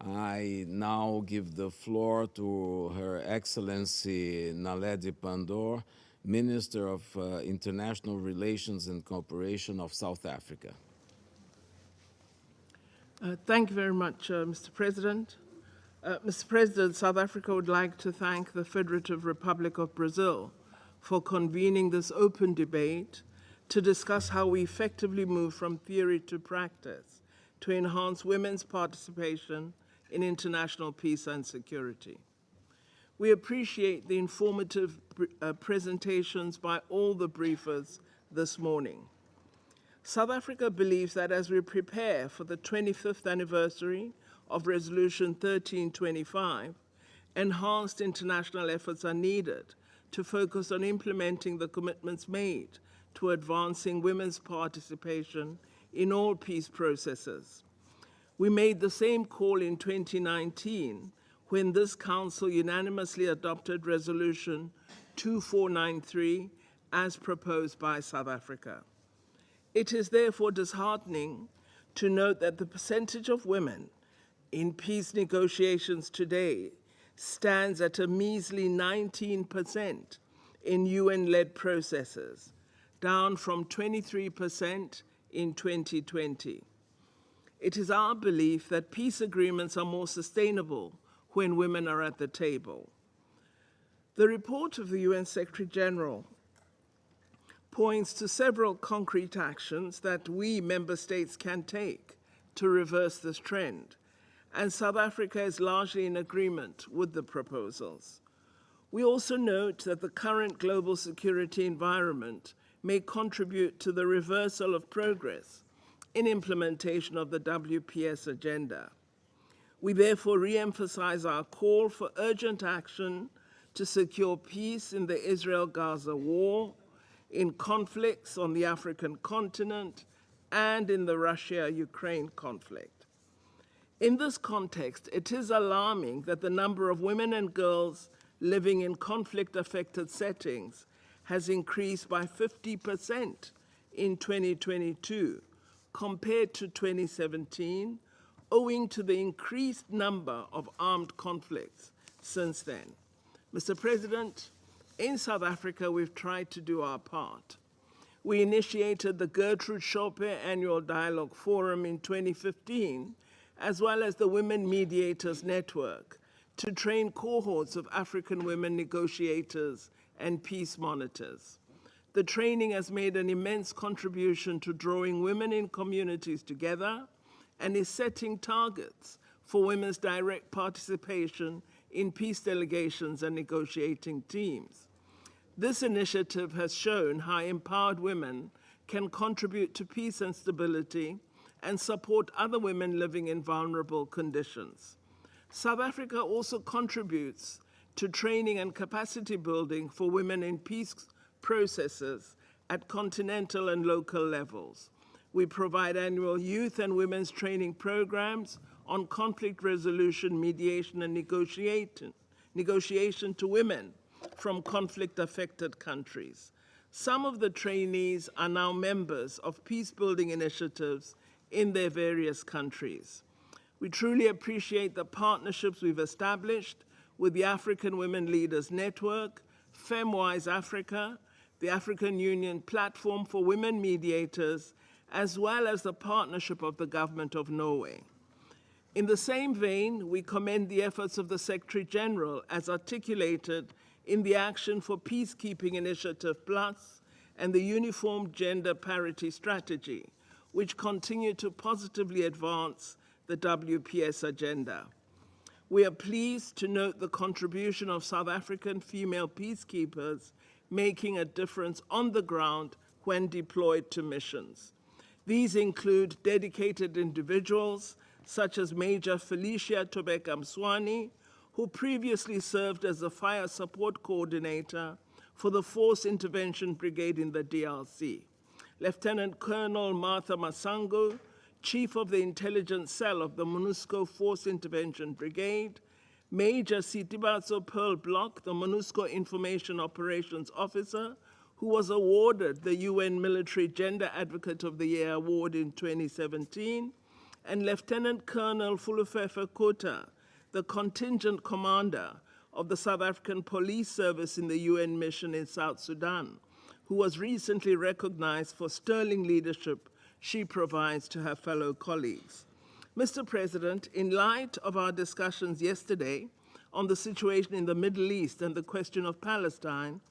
I now give the floor to Her Excellency Naledi Pandor, Minister of International Relations and Cooperation of South Africa. Thank you very much, Mr. President. Mr. President, South Africa would like to thank the Federative Republic of Brazil for convening this open debate to discuss how we effectively move from theory to practice to enhance women's participation in international peace and security. We appreciate the informative presentations by all the briefers this morning. South Africa believes that as we prepare for the 25th anniversary of Resolution 1325, enhanced international efforts are needed to focus on implementing the commitments made to advancing women's participation in all peace processes. We made the same call in 2019 when this Council unanimously adopted Resolution 2493 as proposed by South Africa. It is therefore disheartening to note that the percentage of women in peace negotiations today stands at a measly 19% in UN-led processes, down from 23% in 2020. It is our belief that peace agreements are more sustainable when women are at the table. The report of the UN Secretary General points to several concrete actions that we member states can take to reverse this trend, and South Africa is largely in agreement with the proposals. We also note that the current global security environment may contribute to the reversal of progress in implementation of the WPS agenda. We therefore re-emphasize our call for urgent action to secure peace in the Israel-Gaza war, in conflicts on the African continent, and in the Russia-Ukraine conflict. In this context, it is alarming that the number of women and girls living in conflict-affected settings has increased by 50% in 2022 compared to 2017, owing to the increased number of armed conflicts since then. Mr. President, in South Africa, we've tried to do our part. We initiated the Gertrude Schope Annual Dialogue Forum in 2015, as well as the Women Mediators Network, to train cohorts of African women negotiators and peace monitors. The training has made an immense contribution to drawing women in communities together and is setting targets for women's direct participation in peace delegations and negotiating teams. This initiative has shown how empowered women can contribute to peace and stability and support other women living in vulnerable conditions. South Africa also contributes to training and capacity building for women in peace processes at continental and local levels. We provide annual youth and women's training programs on conflict resolution, mediation, and negotiation to women from conflict-affected countries. Some of the trainees are now members of peace-building initiatives in their various countries. We truly appreciate the partnerships we've established with the African Women Leaders Network, FemWise Africa, the African Union Platform for Women Mediators, as well as the partnership of the Government of Norway. In the same vein, we commend the efforts of the Secretary General as articulated in the Action for Peacekeeping Initiative Plus and the Uniform Gender Parity Strategy, which continue to positively advance the WPS agenda. We are pleased to note the contribution of South African female peacekeepers making a difference on the ground when deployed to missions. These include dedicated individuals such as Major Felicia Tobeka Mswani, who previously served as the Fire Support Coordinator for the Force Intervention Brigade in the DRC, Lieutenant Colonel Martha Masango, Chief of the Intelligence Cell of the MONUSCO Force Intervention Brigade, Major Sitibatso Pearl Block, the MONUSCO Information Operations Officer, who was awarded the UN Military Gender Advocate of the Year Award in 2017, and Lieutenant Colonel Fulufefe Kota, the contingent commander of the South African Police Service in the UN mission in South Sudan, who was recently recognized for sterling leadership she provides to her fellow colleagues. Mr. President, in light of our discussions yesterday on the situation in the Middle East and the question of Palestine,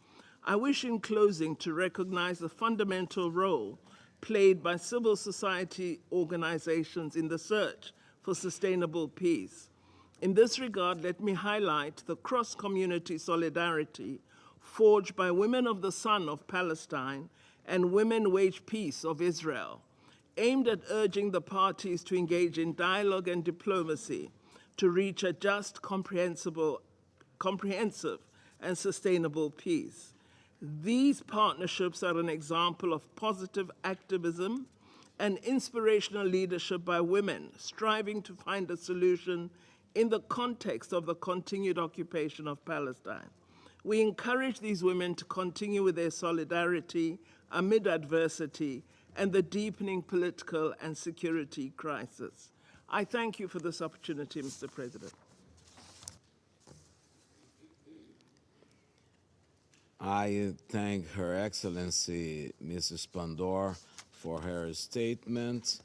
I wish in closing to recognize the fundamental role played by civil society organizations in the search for sustainable peace. In this regard, let me highlight the cross-community solidarity forged by Women of the Sun of Palestine and Women Wage Peace of Israel, aimed at urging the parties to engage in dialogue and diplomacy to reach a just, comprehensive, and sustainable peace. These partnerships are an example of positive activism and inspirational leadership by women striving to find a solution in the context of the continued occupation of Palestine. We encourage these women to continue with their solidarity amid adversity and the deepening political and security crisis. I thank you for this opportunity, Mr. President. I thank Her Excellency Mrs. Pandor for her statement.